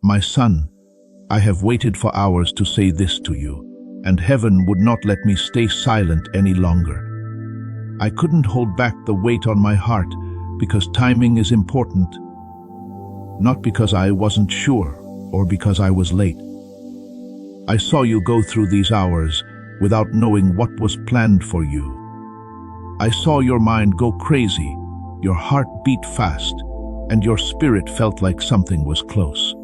My son, I have waited for hours to say this to you, and heaven would not let me stay silent any longer. I couldn't hold back the weight on my heart because timing is important, not because I wasn't sure or because I was late. I saw you go through these hours without knowing what was planned for you. I saw your mind go crazy, your heart beat fast, and your spirit felt like something was close.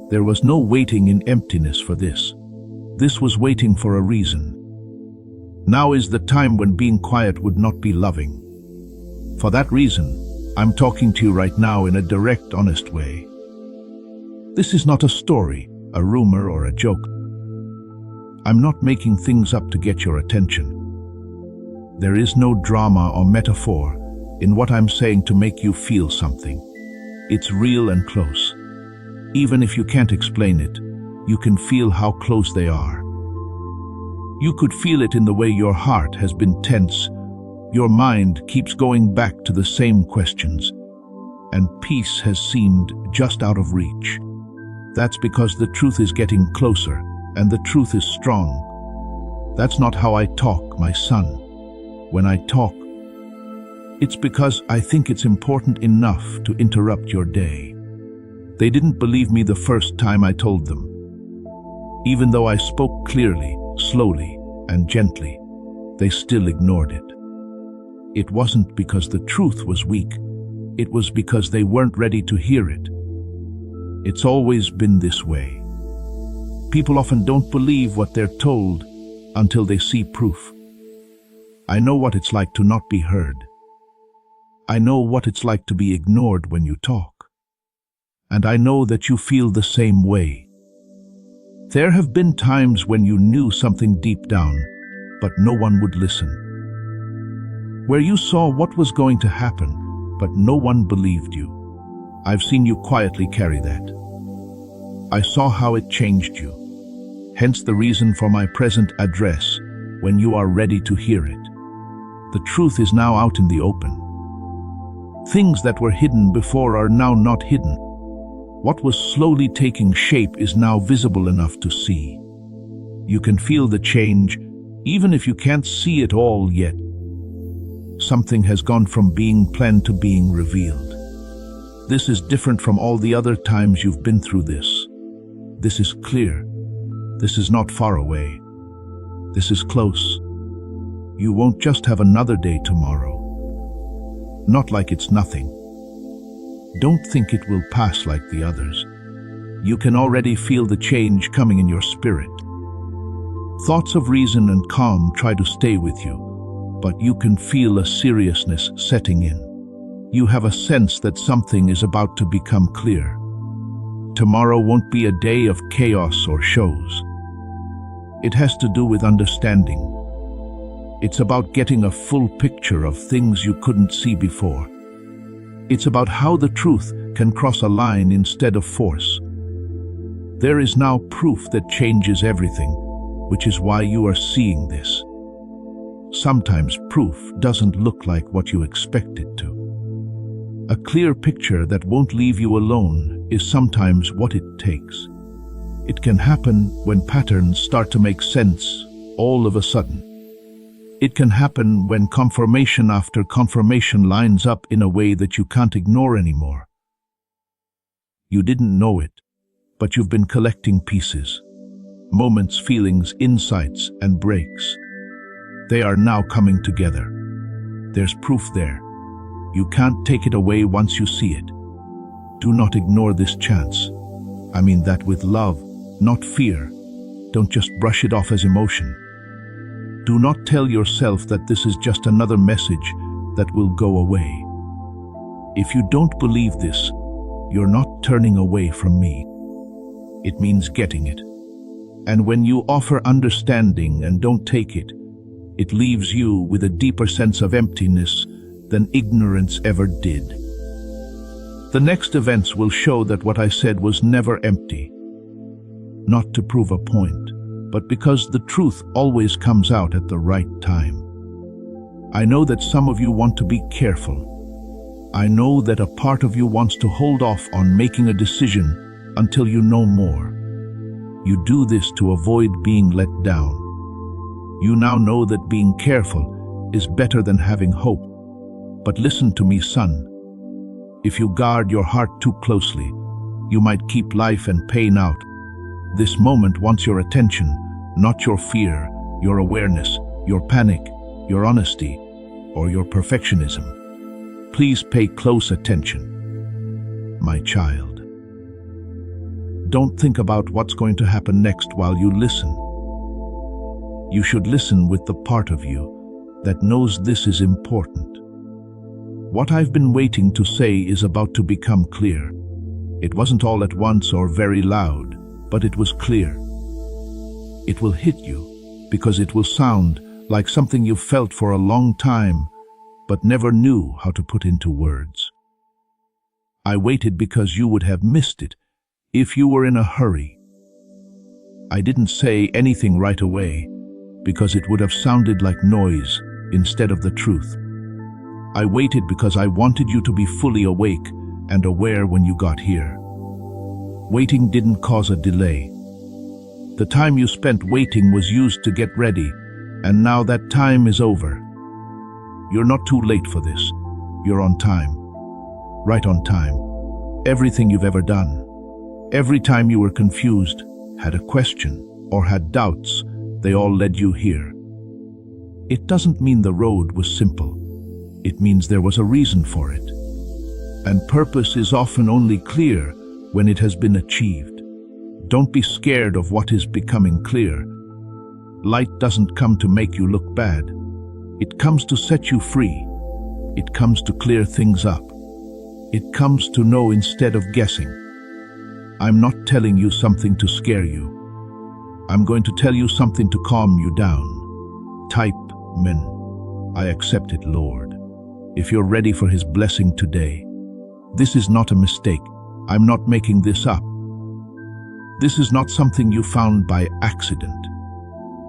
There was no waiting in emptiness for this. This was waiting for a reason. Now is the time when being quiet would not be loving. For that reason, I'm talking to you right now in a direct, honest way. This is not a story, a rumor, or a joke. I'm not making things up to get your attention. There is no drama or metaphor in what I'm saying to make you feel something. It's real and close. Even if you can't explain it, you can feel how close they are. You could feel it in the way your heart has been tense, your mind keeps going back to the same questions, and peace has seemed just out of reach. That's because the truth is getting closer, and the truth is strong. That's not how I talk, my son. When I talk, it's because I think it's important enough to interrupt your day. They didn't believe me the first time I told them. Even though I spoke clearly, slowly, and gently, they still ignored it. It wasn't because the truth was weak. It was because they weren't ready to hear it. It's always been this way. People often don't believe what they're told until they see proof. I know what it's like to not be heard. I know what it's like to be ignored when you talk. And I know that you feel the same way. There have been times when you knew something deep down, but no one would listen. Where you saw what was going to happen, but no one believed you. I've seen you quietly carry that. I saw how it changed you. Hence the reason for my present address, when you are ready to hear it. The truth is now out in the open. Things that were hidden before are now not hidden. What was slowly taking shape is now visible enough to see. You can feel the change, even if you can't see it all yet. Something has gone from being planned to being revealed. This is different from all the other times you've been through this. This is clear. This is not far away. This is close. You won't just have another day tomorrow. Not like it's nothing. Don't think it will pass like the others. You can already feel the change coming in your spirit. Thoughts of reason and calm try to stay with you, but you can feel a seriousness setting in. You have a sense that something is about to become clear. Tomorrow won't be a day of chaos or shows. It has to do with understanding. It's about getting a full picture of things you couldn't see before. It's about how the truth can cross a line instead of force. There is now proof that changes everything, which is why you are seeing this. Sometimes proof doesn't look like what you expect it to. A clear picture that won't leave you alone is sometimes what it takes. It can happen when patterns start to make sense all of a sudden. It can happen when confirmation after confirmation lines up in a way that you can't ignore anymore. You didn't know it, but you've been collecting pieces, moments, feelings, insights, and breaks. They are now coming together. There's proof there. You can't take it away once you see it. Do not ignore this chance. I mean that with love, not fear. Don't just brush it off as emotion. Do not tell yourself that this is just another message that will go away. If you don't believe this, you're not turning away from me. It means getting it. And when you offer understanding and don't take it, it leaves you with a deeper sense of emptiness than ignorance ever did. The next events will show that what I said was never empty. Not to prove a point, but because the truth always comes out at the right time. I know that some of you want to be careful. I know that a part of you wants to hold off on making a decision until you know more. You do this to avoid being let down. You now know that being careful is better than having hope. But listen to me, son. If you guard your heart too closely, you might keep life and pain out. This moment wants your attention, not your fear, your awareness, your panic, your honesty, or your perfectionism. Please pay close attention, my child. Don't think about what's going to happen next while you listen. You should listen with the part of you that knows this is important. What I've been waiting to say is about to become clear. It wasn't all at once or very loud, but it was clear. It will hit you because it will sound like something you felt for a long time, but never knew how to put into words. I waited because you would have missed it if you were in a hurry. I didn't say anything right away because it would have sounded like noise instead of the truth. I waited because I wanted you to be fully awake and aware when you got here. Waiting didn't cause a delay. The time you spent waiting was used to get ready, and now that time is over. You're not too late for this. You're on time. Right on time. Everything you've ever done. Every time you were confused, had a question, or had doubts, they all led you here. It doesn't mean the road was simple. It means there was a reason for it. And purpose is often only clear when it has been achieved. Don't be scared of what is becoming clear. Light doesn't come to make you look bad. It comes to set you free. It comes to clear things up. It comes to know instead of guessing. I'm not telling you something to scare you. I'm going to tell you something to calm you down. Type, men. I accept it, Lord. If you're ready for His blessing today. This is not a mistake. I'm not making this up. This is not something you found by accident.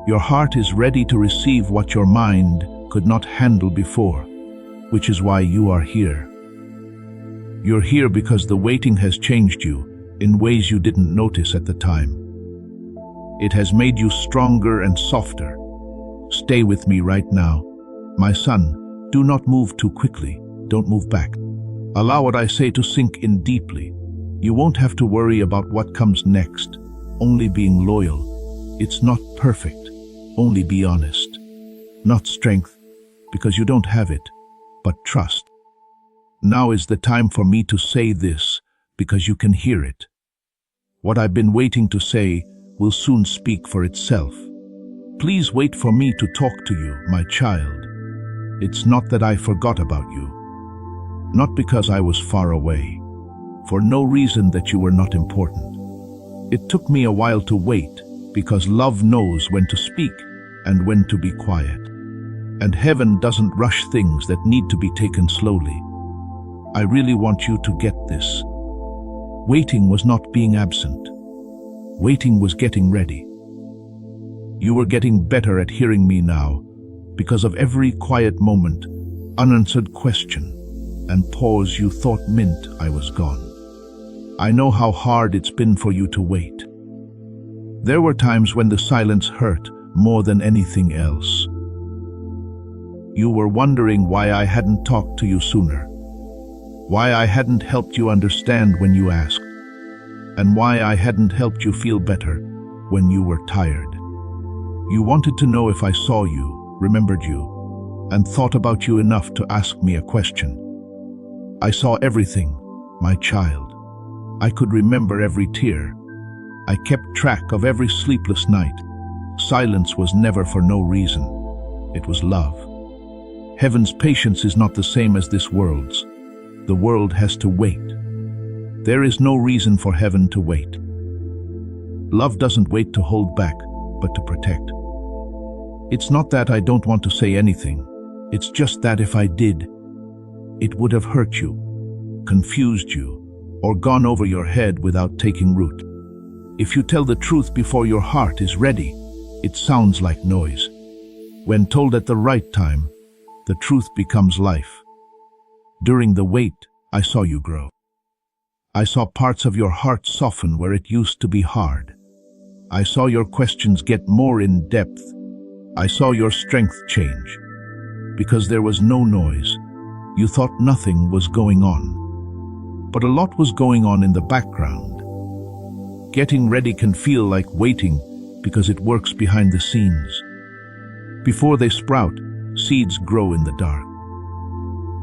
Your heart is ready to receive what your mind could not handle before, which is why you are here. You're here because the waiting has changed you in ways you didn't notice at the time. It has made you stronger and softer. Stay with me right now. My son, do not move too quickly. Don't move back. Allow what I say to sink in deeply. You won't have to worry about what comes next. Only being loyal. It's not perfect. Only be honest. Not strength, because you don't have it, but trust. Now is the time for me to say this, because you can hear it. What I've been waiting to say will soon speak for itself. Please wait for me to talk to you, my child. It's not that I forgot about you. Not because I was far away. For no reason that you were not important. It took me a while to wait, because love knows when to speak and when to be quiet. And heaven doesn't rush things that need to be taken slowly. I really want you to get this. Waiting was not being absent. Waiting was getting ready. You were getting better at hearing me now because of every quiet moment, unanswered question, and pause you thought meant I was gone. I know how hard it's been for you to wait. There were times when the silence hurt more than anything else. You were wondering why I hadn't talked to you sooner. Why I hadn't helped you understand when you asked, and why I hadn't helped you feel better when you were tired. You wanted to know if I saw you, remembered you, and thought about you enough to ask me a question. I saw everything, my child. I could remember every tear. I kept track of every sleepless night. Silence was never for no reason. It was love. Heaven's patience is not the same as this world's. The world has to wait. There is no reason for heaven to wait. Love doesn't wait to hold back, but to protect. It's not that I don't want to say anything. It's just that if I did, it would have hurt you, confused you, or gone over your head without taking root. If you tell the truth before your heart is ready, it sounds like noise. When told at the right time, the truth becomes life. During the wait, I saw you grow. I saw parts of your heart soften where it used to be hard. I saw your questions get more in depth. I saw your strength change. Because there was no noise, you thought nothing was going on. But a lot was going on in the background. Getting ready can feel like waiting because it works behind the scenes. Before they sprout, seeds grow in the dark.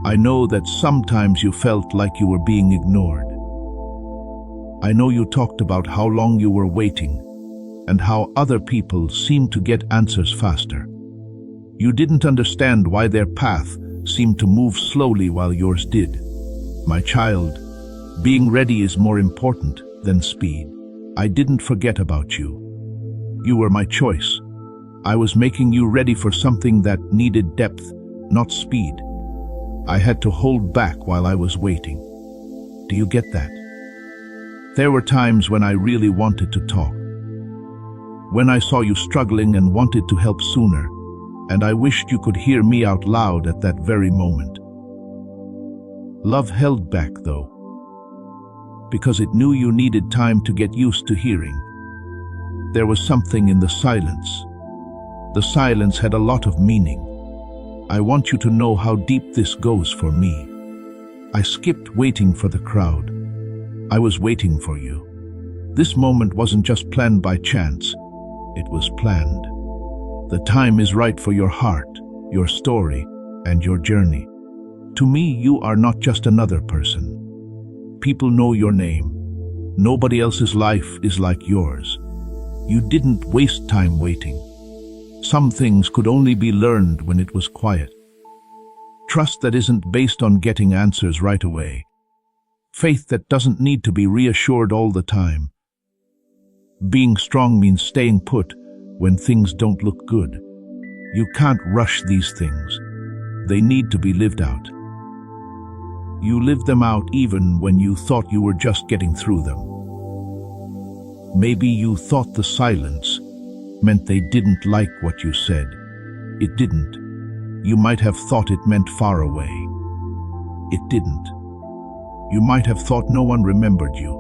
I know that sometimes you felt like you were being ignored. I know you talked about how long you were waiting and how other people seemed to get answers faster. You didn't understand why their path seemed to move slowly while yours did. My child, being ready is more important than speed. I didn't forget about you. You were my choice. I was making you ready for something that needed depth, not speed. I had to hold back while I was waiting. Do you get that? There were times when I really wanted to talk. When I saw you struggling and wanted to help sooner, and I wished you could hear me out loud at that very moment. Love held back though, because it knew you needed time to get used to hearing. There was something in the silence. The silence had a lot of meaning. I want you to know how deep this goes for me. I skipped waiting for the crowd. I was waiting for you. This moment wasn't just planned by chance. It was planned. The time is right for your heart, your story, and your journey. To me, you are not just another person. People know your name. Nobody else's life is like yours. You didn't waste time waiting. Some things could only be learned when it was quiet. Trust that isn't based on getting answers right away. Faith that doesn't need to be reassured all the time. Being strong means staying put when things don't look good. You can't rush these things. They need to be lived out. You lived them out even when you thought you were just getting through them. Maybe you thought the silence meant they didn't like what you said. It didn't. You might have thought it meant far away. It didn't. You might have thought no one remembered you.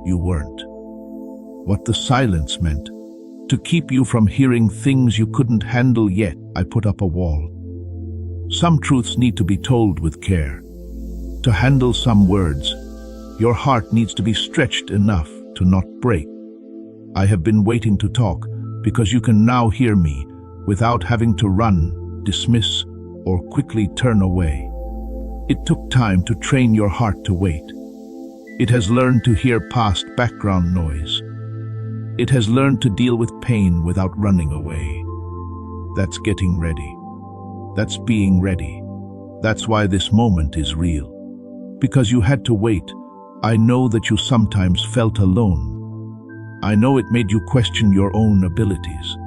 You weren't. What the silence meant, to keep you from hearing things you couldn't handle yet, I put up a wall. Some truths need to be told with care. To handle some words, your heart needs to be stretched enough to not break. I have been waiting to talk because you can now hear me without having to run, dismiss, or quickly turn away. It took time to train your heart to wait. It has learned to hear past background noise. It has learned to deal with pain without running away. That's getting ready. That's being ready. That's why this moment is real. Because you had to wait, I know that you sometimes felt alone. I know it made you question your own abilities.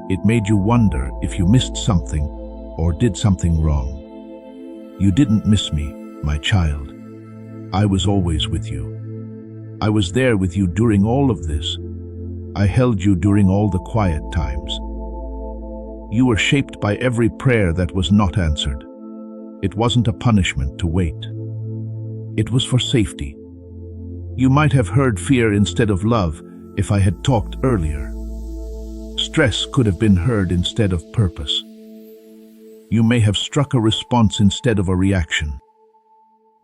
It made you wonder if you missed something or did something wrong. You didn't miss me, my child. I was always with you. I was there with you during all of this. I held you during all the quiet times. You were shaped by every prayer that was not answered. It wasn't a punishment to wait. It was for safety. You might have heard fear instead of love if I had talked earlier. Stress could have been heard instead of purpose. You may have struck a response instead of a reaction.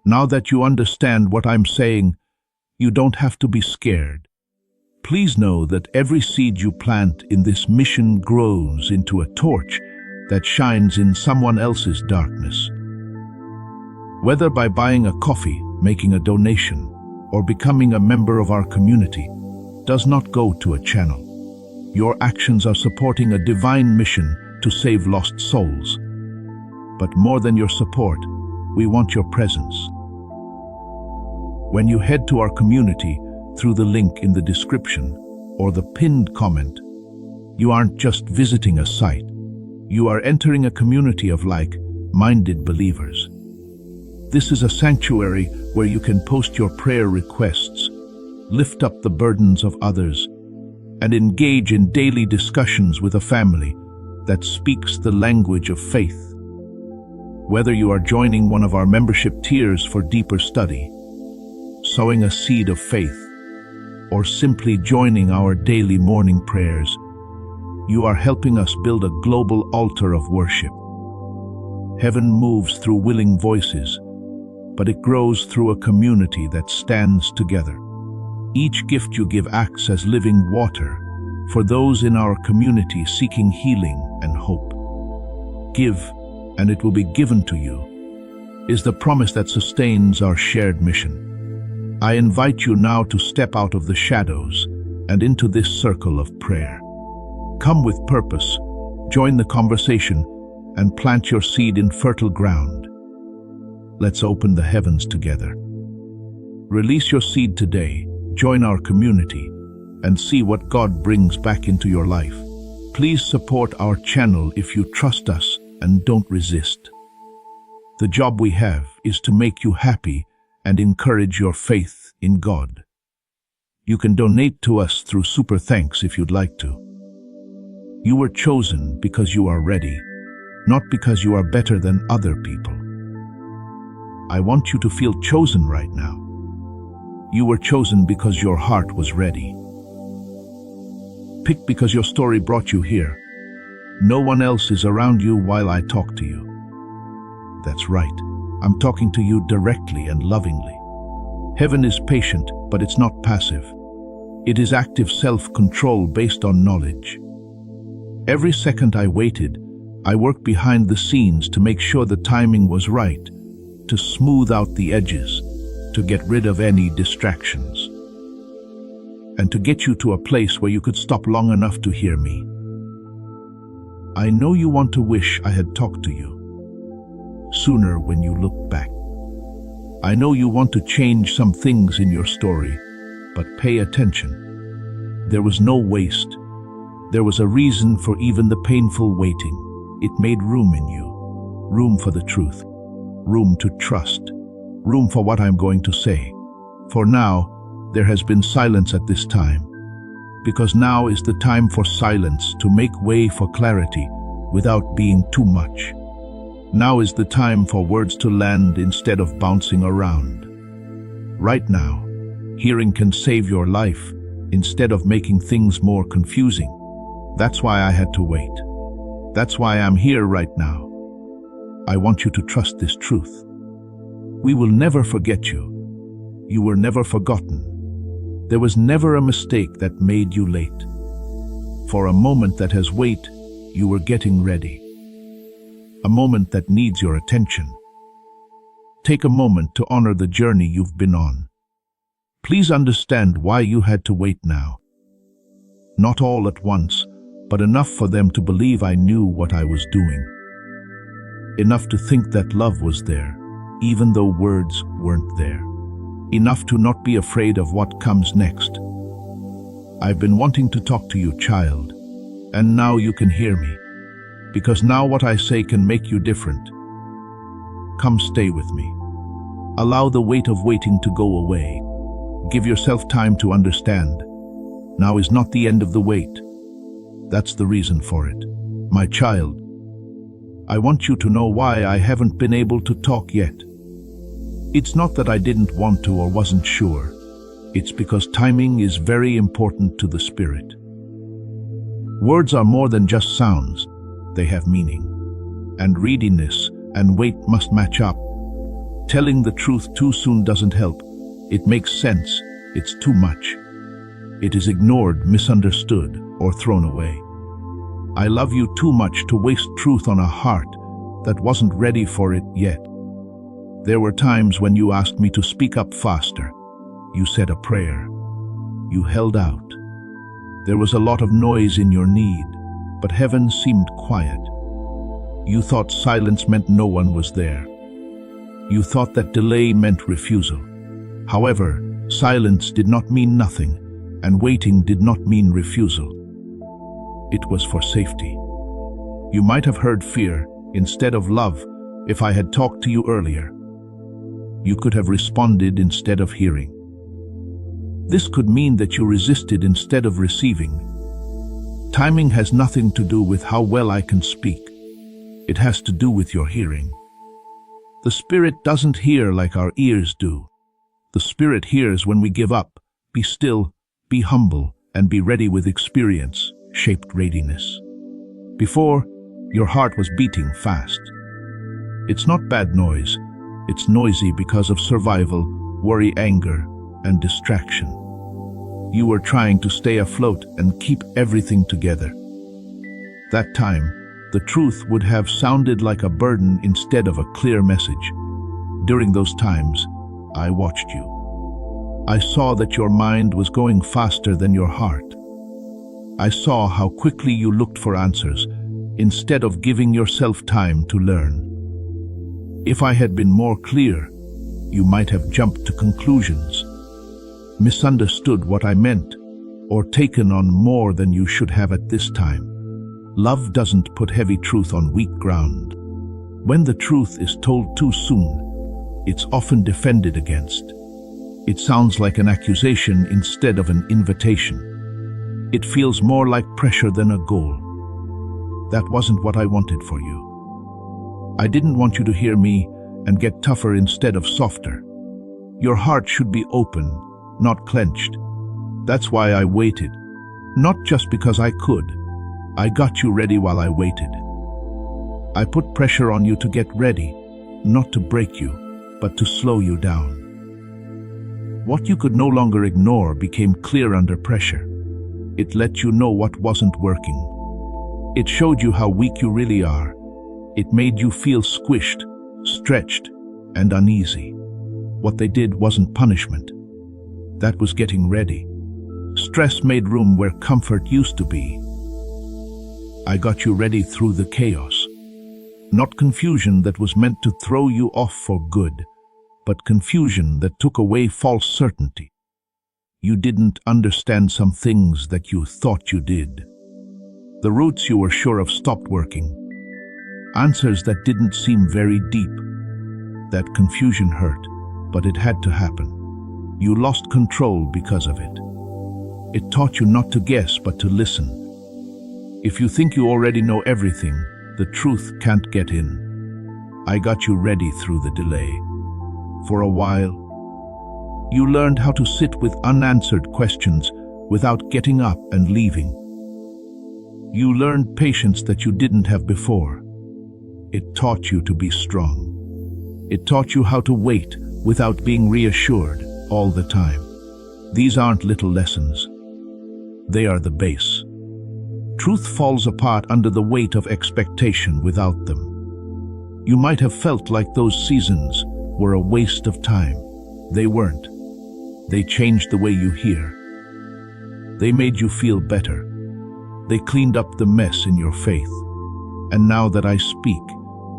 Now that you understand what I'm saying, you don't have to be scared. Please know that every seed you plant in this mission grows into a torch that shines in someone else's darkness. Whether by buying a coffee, making a donation, or becoming a member of our community, does not go to a channel. Your actions are supporting a divine mission to save lost souls. But more than your support, we want your presence. When you head to our community through the link in the description or the pinned comment, you aren't just visiting a site. You are entering a community of like-minded believers. This is a sanctuary where you can post your prayer requests, lift up the burdens of others, and engage in daily discussions with a family that speaks the language of faith. Whether you are joining one of our membership tiers for deeper study, sowing a seed of faith, or simply joining our daily morning prayers, you are helping us build a global altar of worship. Heaven moves through willing voices, but it grows through a community that stands together. Each gift you give acts as living water for those in our community seeking healing and hope. Give, and it will be given to you, is the promise that sustains our shared mission. I invite you now to step out of the shadows and into this circle of prayer. Come with purpose, join the conversation, and plant your seed in fertile ground. Let's open the heavens together. Release your seed today, join our community, and see what God brings back into your life. Please support our channel if you trust us and don't resist. The job we have is to make you happy and encourage your faith in God. You can donate to us through Super Thanks if you'd like to. You were chosen because you are ready, not because you are better than other people. I want you to feel chosen right now. You were chosen because your heart was ready. Picked because your story brought you here. No one else is around you while I talk to you. That's right. I'm talking to you directly and lovingly. Heaven is patient, but it's not passive. It is active self-control based on knowledge. Every second I waited, I worked behind the scenes to make sure the timing was right, to smooth out the edges, to get rid of any distractions, and to get you to a place where you could stop long enough to hear me. I know you want to wish I had talked to you sooner when you look back. I know you want to change some things in your story, but pay attention. There was no waste. There was a reason for even the painful waiting. It made room in you, room for the truth, room to trust, room for what I'm going to say. For now, there has been silence at this time, because now is the time for silence to make way for clarity without being too much. Now is the time for words to land instead of bouncing around. Right now, hearing can save your life instead of making things more confusing. That's why I had to wait. That's why I'm here right now. I want you to trust this truth. We will never forget you. You were never forgotten. There was never a mistake that made you late. For a moment that has wait, you were getting ready. A moment that needs your attention. Take a moment to honor the journey you've been on. Please understand why you had to wait now. Not all at once, but enough for them to believe I knew what I was doing. Enough to think that love was there, even though words weren't there. Enough to not be afraid of what comes next. I've been wanting to talk to you, child, and now you can hear me, because now what I say can make you different. Come stay with me. Allow the weight of waiting to go away. Give yourself time to understand. Now is not the end of the wait. That's the reason for it. My child, I want you to know why I haven't been able to talk yet. It's not that I didn't want to or wasn't sure. It's because timing is very important to the spirit. Words are more than just sounds. They have meaning. And readiness and weight must match up. Telling the truth too soon doesn't help. It makes sense. It's too much. It is ignored, misunderstood, or thrown away. I love you too much to waste truth on a heart that wasn't ready for it yet. There were times when you asked me to speak up faster. You said a prayer. You held out. There was a lot of noise in your need, but heaven seemed quiet. You thought silence meant no one was there. You thought that delay meant refusal. However, silence did not mean nothing, and waiting did not mean refusal. It was for safety. You might have heard fear instead of love if I had talked to you earlier. You could have responded instead of hearing. This could mean that you resisted instead of receiving. Timing has nothing to do with how well I can speak. It has to do with your hearing. The Spirit doesn't hear like our ears do. The Spirit hears when we give up. Be still, be humble, and be ready with experience, shaped readiness. Before, your heart was beating fast. It's not bad noise. It's noisy because of survival, worry, anger, and distraction. You were trying to stay afloat and keep everything together. That time, the truth would have sounded like a burden instead of a clear message. During those times, I watched you. I saw that your mind was going faster than your heart. I saw how quickly you looked for answers instead of giving yourself time to learn. If I had been more clear, you might have jumped to conclusions, misunderstood what I meant, or taken on more than you should have at this time. Love doesn't put heavy truth on weak ground. When the truth is told too soon, it's often defended against. It sounds like an accusation instead of an invitation. It feels more like pressure than a goal. That wasn't what I wanted for you. I didn't want you to hear me and get tougher instead of softer. Your heart should be open, not clenched. That's why I waited. Not just because I could. I got you ready while I waited. I put pressure on you to get ready, not to break you, but to slow you down. What you could no longer ignore became clear under pressure. It let you know what wasn't working. It showed you how weak you really are. It made you feel squished, stretched, and uneasy. What they did wasn't punishment. That was getting ready. Stress made room where comfort used to be. I got you ready through the chaos. Not confusion that was meant to throw you off for good, but confusion that took away false certainty. You didn't understand some things that you thought you did. The roots you were sure of stopped working. Answers that didn't seem very deep. That confusion hurt, but it had to happen. You lost control because of it. It taught you not to guess, but to listen. If you think you already know everything, the truth can't get in. I got you ready through the delay. For a while, you learned how to sit with unanswered questions without getting up and leaving. You learned patience that you didn't have before. It taught you to be strong. It taught you how to wait without being reassured all the time. These aren't little lessons. They are the base. Truth falls apart under the weight of expectation without them. You might have felt like those seasons were a waste of time. They weren't. They changed the way you hear. They made you feel better. They cleaned up the mess in your faith. And now that I speak,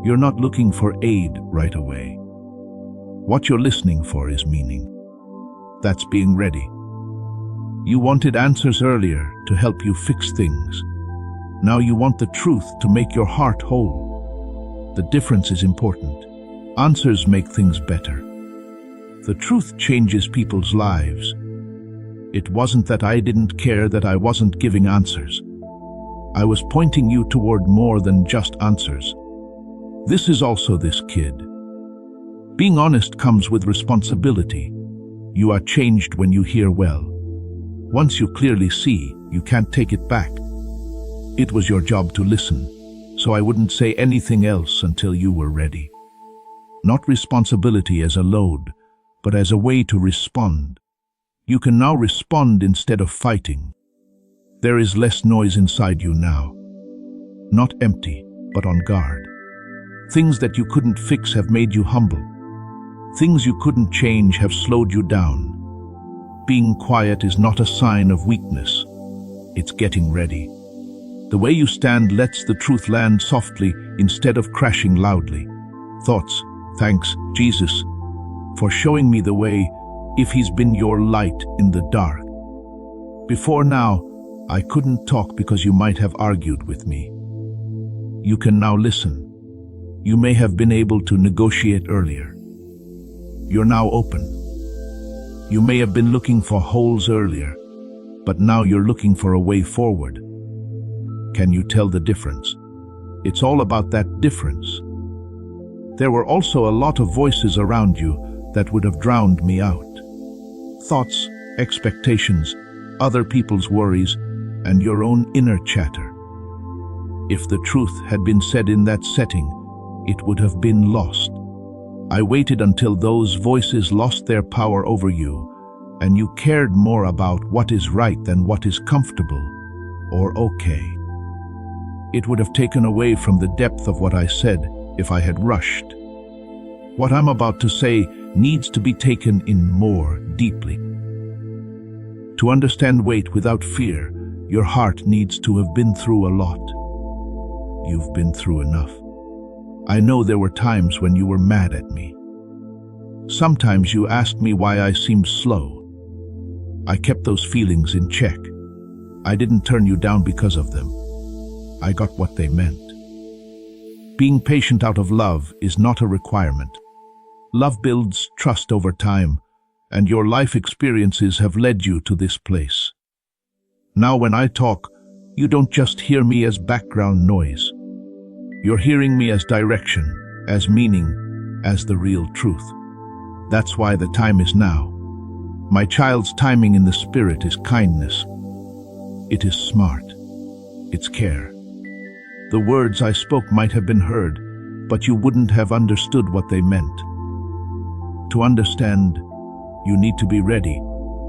you're not looking for aid right away. What you're listening for is meaning. That's being ready. You wanted answers earlier to help you fix things. Now you want the truth to make your heart whole. The difference is important. Answers make things better. The truth changes people's lives. It wasn't that I didn't care that I wasn't giving answers. I was pointing you toward more than just answers. This is also this kid. Being honest comes with responsibility. You are changed when you hear well. Once you clearly see, you can't take it back. It was your job to listen, so I wouldn't say anything else until you were ready. Not responsibility as a load, but as a way to respond. You can now respond instead of fighting. There is less noise inside you now. Not empty, but on guard. Things that you couldn't fix have made you humble. Things you couldn't change have slowed you down. Being quiet is not a sign of weakness. It's getting ready. The way you stand lets the truth land softly instead of crashing loudly. Thoughts, thanks, Jesus, for showing me the way, if He's been your light in the dark. Before now, I couldn't talk because you might have argued with me. You can now listen. You may have been able to negotiate earlier. You're now open. You may have been looking for holes earlier, but now you're looking for a way forward. Can you tell the difference? It's all about that difference. There were also a lot of voices around you that would have drowned me out. thoughts, expectations, other people's worries, and your own inner chatter. If the truth had been said in that setting, it would have been lost. I waited until those voices lost their power over you, and you cared more about what is right than what is comfortable or okay. It would have taken away from the depth of what I said if I had rushed. What I'm about to say needs to be taken in more deeply. To understand weight without fear, your heart needs to have been through a lot. You've been through enough. I know there were times when you were mad at me. Sometimes you asked me why I seemed slow. I kept those feelings in check. I didn't turn you down because of them. I got what they meant. Being patient out of love is not a requirement. Love builds trust over time, and your life experiences have led you to this place. Now when I talk, you don't just hear me as background noise. You're hearing me as direction, as meaning, as the real truth. That's why the time is now. My child's timing in the spirit is kindness. It is smart. It's care. The words I spoke might have been heard, but you wouldn't have understood what they meant. To understand, you need to be ready,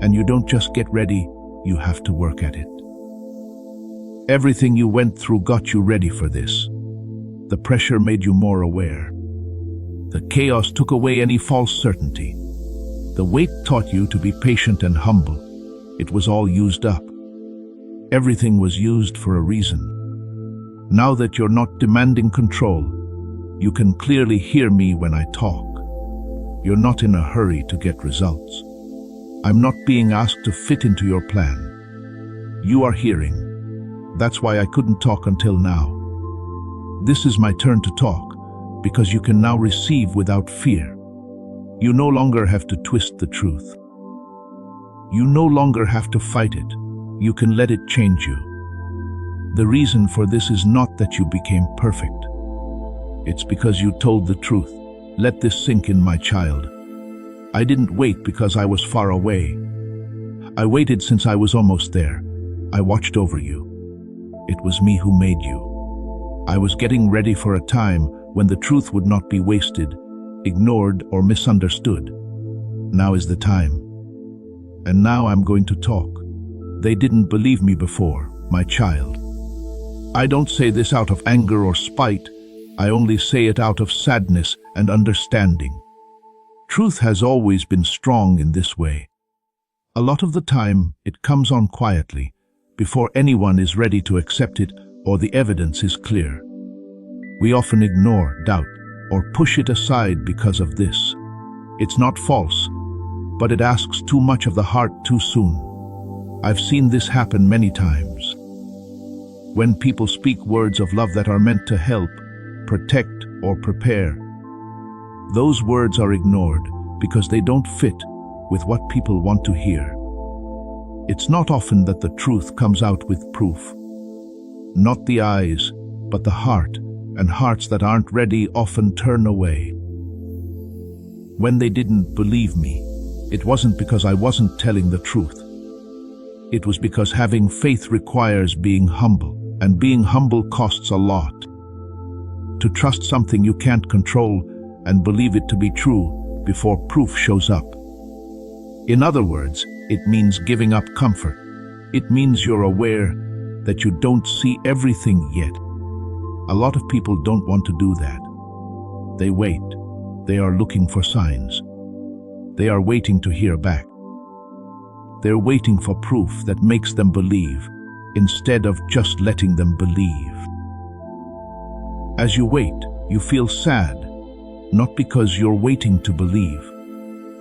and you don't just get ready, you have to work at it. Everything you went through got you ready for this. The pressure made you more aware. The chaos took away any false certainty. The weight taught you to be patient and humble. It was all used up. Everything was used for a reason. Now that you're not demanding control, you can clearly hear me when I talk. You're not in a hurry to get results. I'm not being asked to fit into your plan. You are hearing. That's why I couldn't talk until now. This is my turn to talk, because you can now receive without fear. You no longer have to twist the truth. You no longer have to fight it. You can let it change you. The reason for this is not that you became perfect. It's because you told the truth. Let this sink in, my child. I didn't wait because I was far away. I waited since I was almost there. I watched over you. It was me who made you. I was getting ready for a time when the truth would not be wasted, ignored, or misunderstood. Now is the time. And now I'm going to talk. They didn't believe me before, my child. I don't say this out of anger or spite. I only say it out of sadness and understanding. Truth has always been strong in this way. A lot of the time, it comes on quietly, before anyone is ready to accept it or the evidence is clear. We often ignore, doubt, or push it aside because of this. It's not false, but it asks too much of the heart too soon. I've seen this happen many times. When people speak words of love that are meant to help, protect, or prepare, those words are ignored because they don't fit with what people want to hear. It's not often that the truth comes out with proof. Not the eyes, but the heart, and hearts that aren't ready often turn away. When they didn't believe me, it wasn't because I wasn't telling the truth. It was because having faith requires being humble, and being humble costs a lot. To trust something you can't control and believe it to be true before proof shows up. In other words, it means giving up comfort. It means you're aware that you don't see everything yet. A lot of people don't want to do that. They wait. They are looking for signs. They are waiting to hear back. They're waiting for proof that makes them believe, instead of just letting them believe. As you wait, you feel sad, not because you're waiting to believe,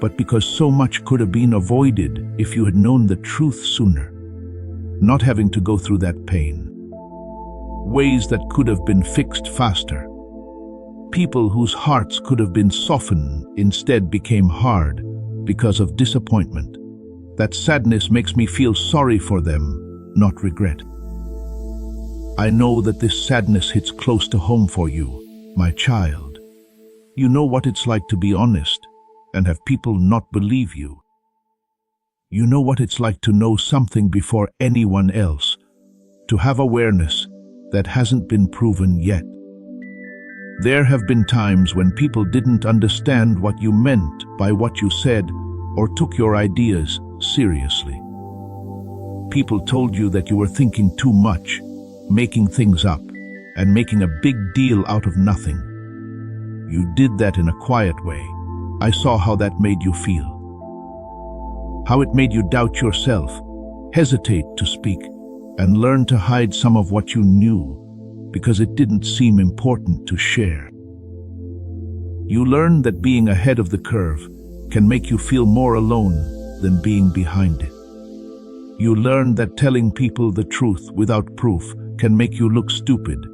but because so much could have been avoided if you had known the truth sooner. Not having to go through that pain. Ways that could have been fixed faster. People whose hearts could have been softened instead became hard because of disappointment. That sadness makes me feel sorry for them, not regret. I know that this sadness hits close to home for you, my child. You know what it's like to be honest and have people not believe you. You know what it's like to know something before anyone else, to have awareness that hasn't been proven yet. There have been times when people didn't understand what you meant by what you said or took your ideas seriously. People told you that you were thinking too much, making things up, and making a big deal out of nothing. You did that in a quiet way. I saw how that made you feel. How it made you doubt yourself, hesitate to speak, and learn to hide some of what you knew because it didn't seem important to share. You learned that being ahead of the curve can make you feel more alone than being behind it. You learned that telling people the truth without proof can make you look stupid,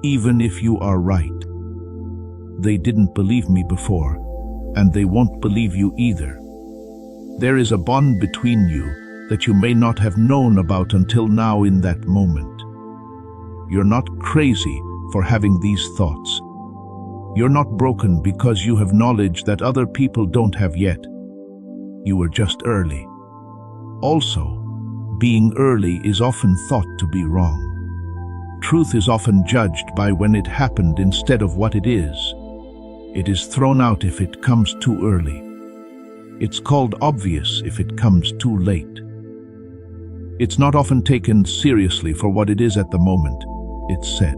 even if you are right. They didn't believe me before, and they won't believe you either. There is a bond between you that you may not have known about until now in that moment. You're not crazy for having these thoughts. You're not broken because you have knowledge that other people don't have yet. You were just early. Also, being early is often thought to be wrong. Truth is often judged by when it happened instead of what it is. It is thrown out if it comes too early. It's called obvious if it comes too late. It's not often taken seriously for what it is at the moment it's said.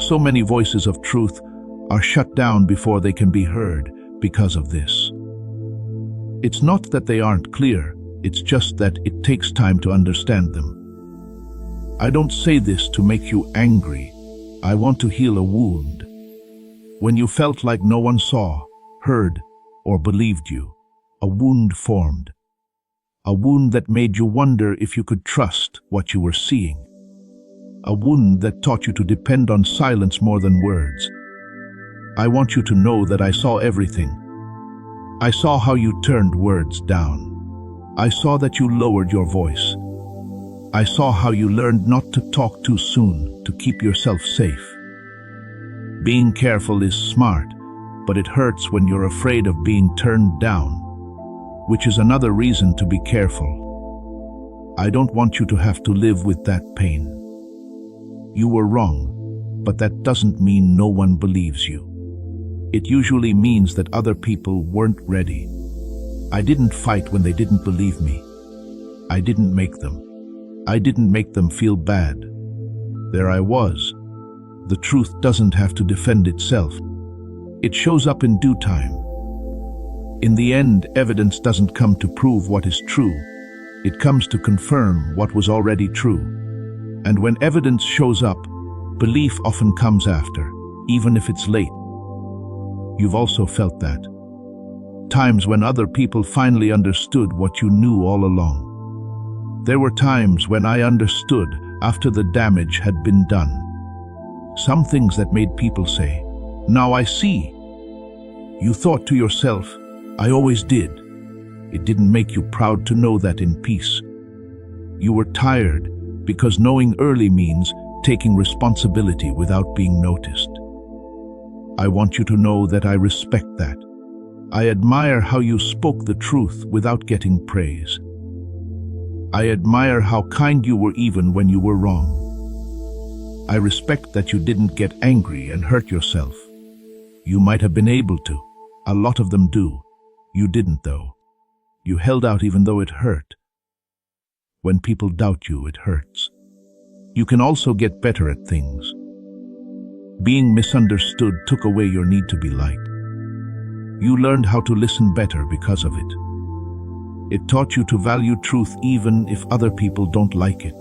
So many voices of truth are shut down before they can be heard because of this. It's not that they aren't clear, it's just that it takes time to understand them. I don't say this to make you angry. I want to heal a wound. When you felt like no one saw, heard, or believed you, a wound formed. A wound that made you wonder if you could trust what you were seeing. A wound that taught you to depend on silence more than words. I want you to know that I saw everything. I saw how you turned words down. I saw that you lowered your voice. I saw how you learned not to talk too soon to keep yourself safe. Being careful is smart, but it hurts when you're afraid of being turned down, which is another reason to be careful. I don't want you to have to live with that pain. You were wrong, but that doesn't mean no one believes you. It usually means that other people weren't ready. I didn't fight when they didn't believe me. I didn't make them. I didn't make them feel bad. There I was. The truth doesn't have to defend itself. It shows up in due time. In the end, evidence doesn't come to prove what is true. It comes to confirm what was already true. And when evidence shows up, belief often comes after, even if it's late. You've also felt that. Times when other people finally understood what you knew all along. There were times when I understood after the damage had been done. Some things that made people say, "Now I see." You thought to yourself, "I always did." It didn't make you proud to know that in peace. You were tired because knowing early means taking responsibility without being noticed. I want you to know that I respect that. I admire how you spoke the truth without getting praise. I admire how kind you were even when you were wrong. I respect that you didn't get angry and hurt yourself. You might have been able to. A lot of them do. You didn't, though. You held out even though it hurt. When people doubt you, it hurts. You can also get better at things. Being misunderstood took away your need to be liked. You learned how to listen better because of it. It taught you to value truth even if other people don't like it.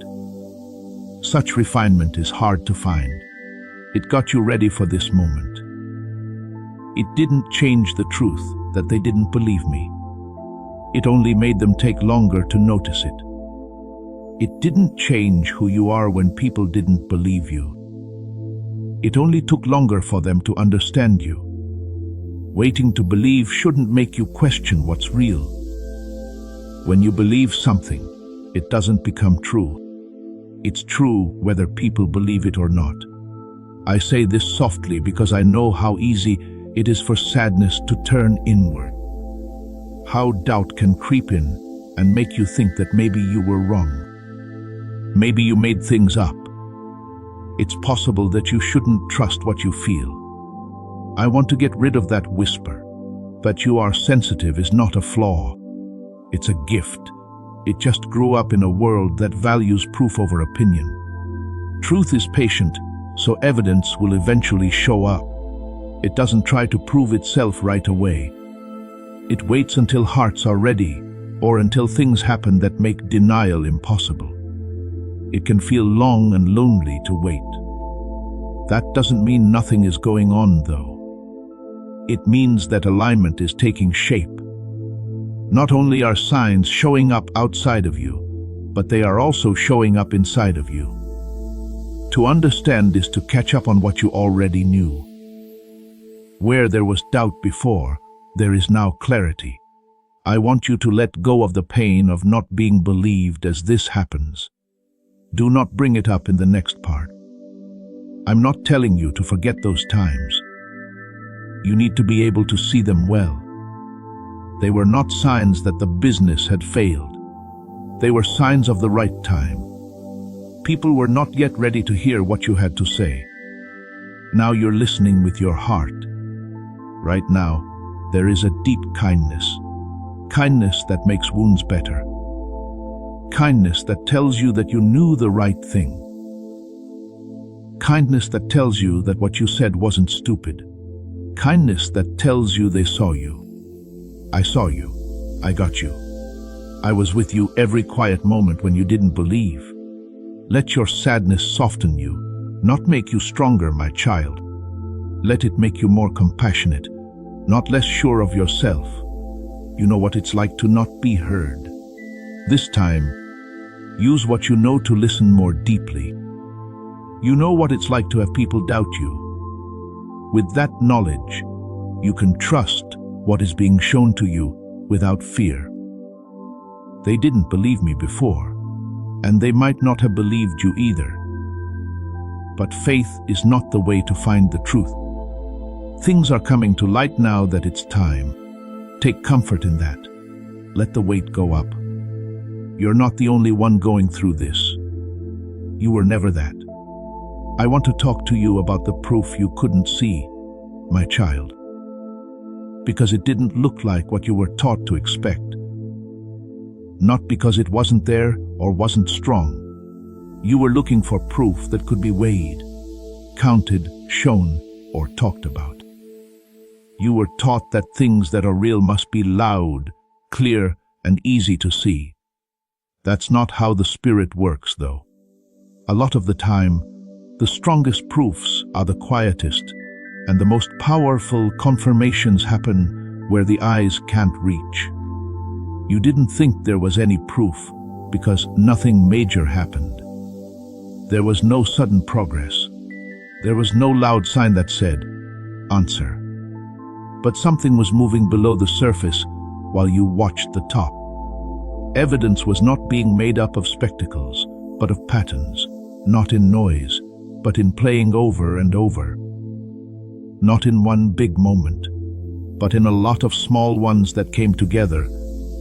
Such refinement is hard to find. It got you ready for this moment. It didn't change the truth that they didn't believe me. It only made them take longer to notice it. It didn't change who you are when people didn't believe you. It only took longer for them to understand you. Waiting to believe shouldn't make you question what's real. When you believe something, it doesn't become true. It's true whether people believe it or not. I say this softly because I know how easy it is for sadness to turn inward. How doubt can creep in and make you think that maybe you were wrong. Maybe you made things up. It's possible that you shouldn't trust what you feel. I want to get rid of that whisper. That you are sensitive is not a flaw. It's a gift. It just grew up in a world that values proof over opinion. Truth is patient, so evidence will eventually show up. It doesn't try to prove itself right away. It waits until hearts are ready, or until things happen that make denial impossible. It can feel long and lonely to wait. That doesn't mean nothing is going on, though. It means that alignment is taking shape. Not only are signs showing up outside of you, but they are also showing up inside of you. To understand is to catch up on what you already knew. Where there was doubt before, there is now clarity. I want you to let go of the pain of not being believed as this happens. Do not bring it up in the next part. I'm not telling you to forget those times. You need to be able to see them well. They were not signs that the business had failed. They were signs of the right time. People were not yet ready to hear what you had to say. Now you're listening with your heart. Right now, there is a deep kindness. Kindness that makes wounds better. Kindness that tells you that you knew the right thing. Kindness that tells you that what you said wasn't stupid. Kindness that tells you they saw you. I saw you. I got you. I was with you every quiet moment when you didn't believe. Let your sadness soften you, not make you stronger, my child. Let it make you more compassionate, not less sure of yourself. You know what it's like to not be heard. This time, use what you know to listen more deeply. You know what it's like to have people doubt you. With that knowledge, you can trust what is being shown to you without fear. They didn't believe me before, and they might not have believed you either. But faith is not the way to find the truth. Things are coming to light now that it's time. Take comfort in that. Let the weight go up. You're not the only one going through this. You were never that. I want to talk to you about the proof you couldn't see, my child. Because it didn't look like what you were taught to expect. Not because it wasn't there or wasn't strong. You were looking for proof that could be weighed, counted, shown, or talked about. You were taught that things that are real must be loud, clear, and easy to see. That's not how the spirit works, though. A lot of the time, the strongest proofs are the quietest, and the most powerful confirmations happen where the eyes can't reach. You didn't think there was any proof because nothing major happened. There was no sudden progress. There was no loud sign that said, "Answer." But something was moving below the surface while you watched the top. Evidence was not being made up of spectacles, but of patterns, not in noise, but in playing over and over. Not in one big moment, but in a lot of small ones that came together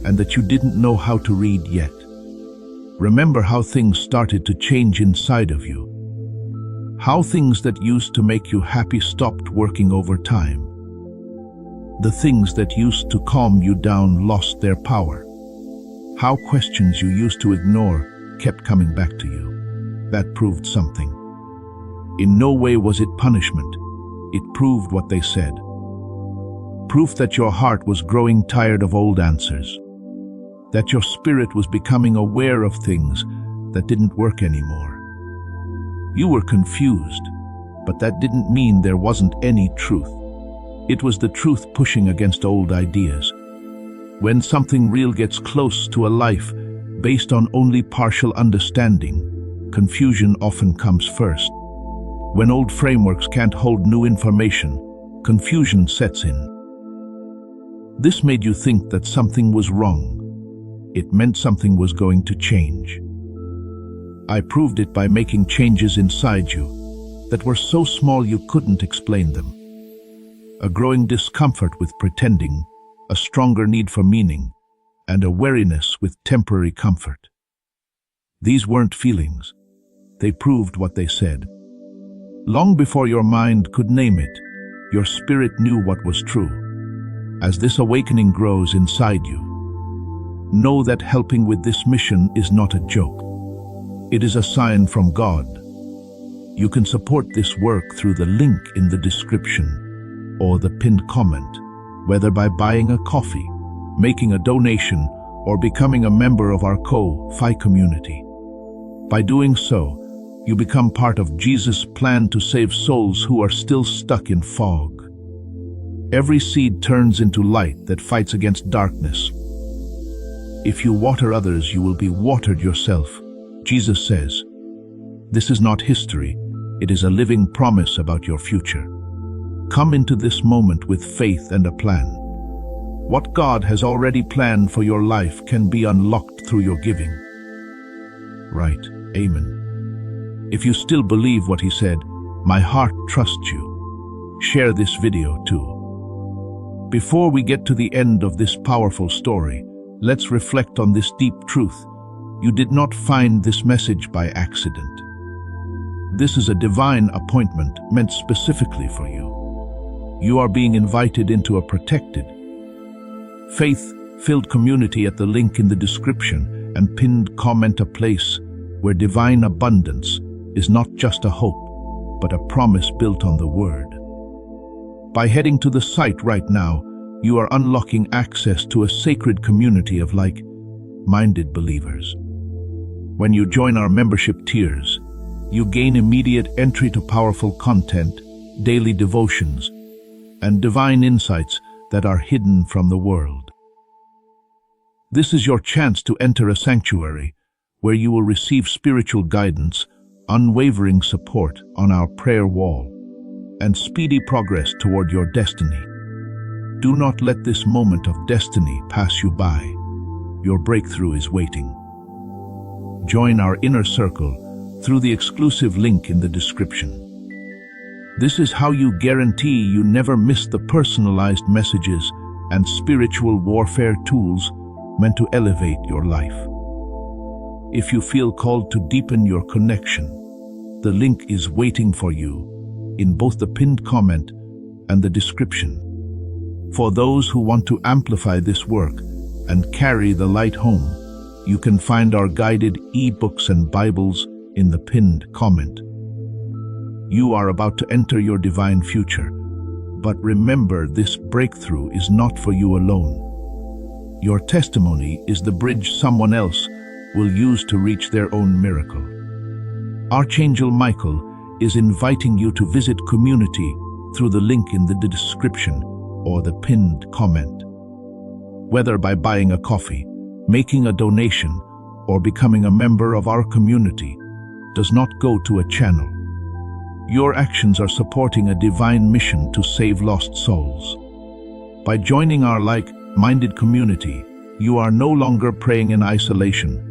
and that you didn't know how to read yet. Remember how things started to change inside of you. How things that used to make you happy stopped working over time. The things that used to calm you down lost their power. How questions you used to ignore kept coming back to you. That proved something. In no way was it punishment. It proved what they said. Proof that your heart was growing tired of old answers. That your spirit was becoming aware of things that didn't work anymore. You were confused, but that didn't mean there wasn't any truth. It was the truth pushing against old ideas. When something real gets close to a life based on only partial understanding, confusion often comes first. When old frameworks can't hold new information, confusion sets in. This made you think that something was wrong. It meant something was going to change. I proved it by making changes inside you that were so small you couldn't explain them. A growing discomfort with pretending, a stronger need for meaning, and a weariness with temporary comfort. These weren't feelings. They proved what they said. Long before your mind could name it, your spirit knew what was true. As this awakening grows inside you, know that helping with this mission is not a joke. It is a sign from God. You can support this work through the link in the description or the pinned comment, whether by buying a coffee, making a donation, or becoming a member of our Ko-Fi community. By doing so, you become part of Jesus' plan to save souls who are still stuck in fog. Every seed turns into light that fights against darkness. If you water others, you will be watered yourself, Jesus says. This is not history, it is a living promise about your future. Come into this moment with faith and a plan. What God has already planned for your life can be unlocked through your giving. Right, amen. If you still believe what he said, my heart trusts you. Share this video too. Before we get to the end of this powerful story, let's reflect on this deep truth. You did not find this message by accident. This is a divine appointment meant specifically for you. You are being invited into a protected, faith-filled community at the link in the description and pinned comment, a place where divine abundance is not just a hope, but a promise built on the Word. By heading to the site right now, you are unlocking access to a sacred community of like-minded believers. When you join our membership tiers, you gain immediate entry to powerful content, daily devotions, and divine insights that are hidden from the world. This is your chance to enter a sanctuary where you will receive spiritual guidance, unwavering support on our prayer wall, and speedy progress toward your destiny. Do not let this moment of destiny pass you by. Your breakthrough is waiting. Join our inner circle through the exclusive link in the description. This is how you guarantee you never miss the personalized messages and spiritual warfare tools meant to elevate your life. If you feel called to deepen your connection, the link is waiting for you in both the pinned comment and the description. For those who want to amplify this work and carry the light home, you can find our guided e-books and Bibles in the pinned comment. You are about to enter your divine future, but remember, this breakthrough is not for you alone. Your testimony is the bridge someone else will use to reach their own miracle. Archangel Michael is inviting you to visit community through the link in the description or the pinned comment. Whether by buying a coffee, making a donation, or becoming a member of our community, does not go to a channel. Your actions are supporting a divine mission to save lost souls. By joining our like-minded community, you are no longer praying in isolation.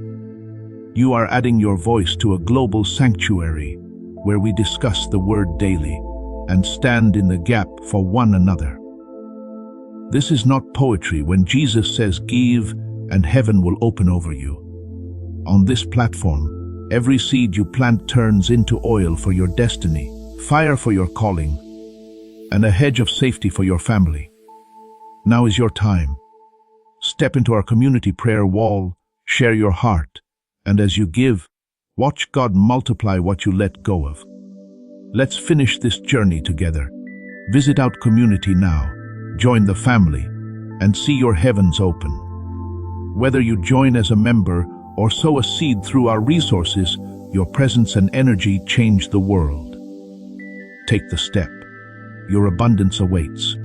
You are adding your voice to a global sanctuary where we discuss the Word daily and stand in the gap for one another. This is not poetry when Jesus says, "Give, and heaven will open over you." On this platform, every seed you plant turns into oil for your destiny, fire for your calling, and a hedge of safety for your family. Now is your time. Step into our community prayer wall, share your heart, and as you give, watch God multiply what you let go of. Let's finish this journey together. Visit our community now, join the family, and see your heavens open. Whether you join as a member or sow a seed through our resources, your presence and energy change the world. Take the step. Your abundance awaits.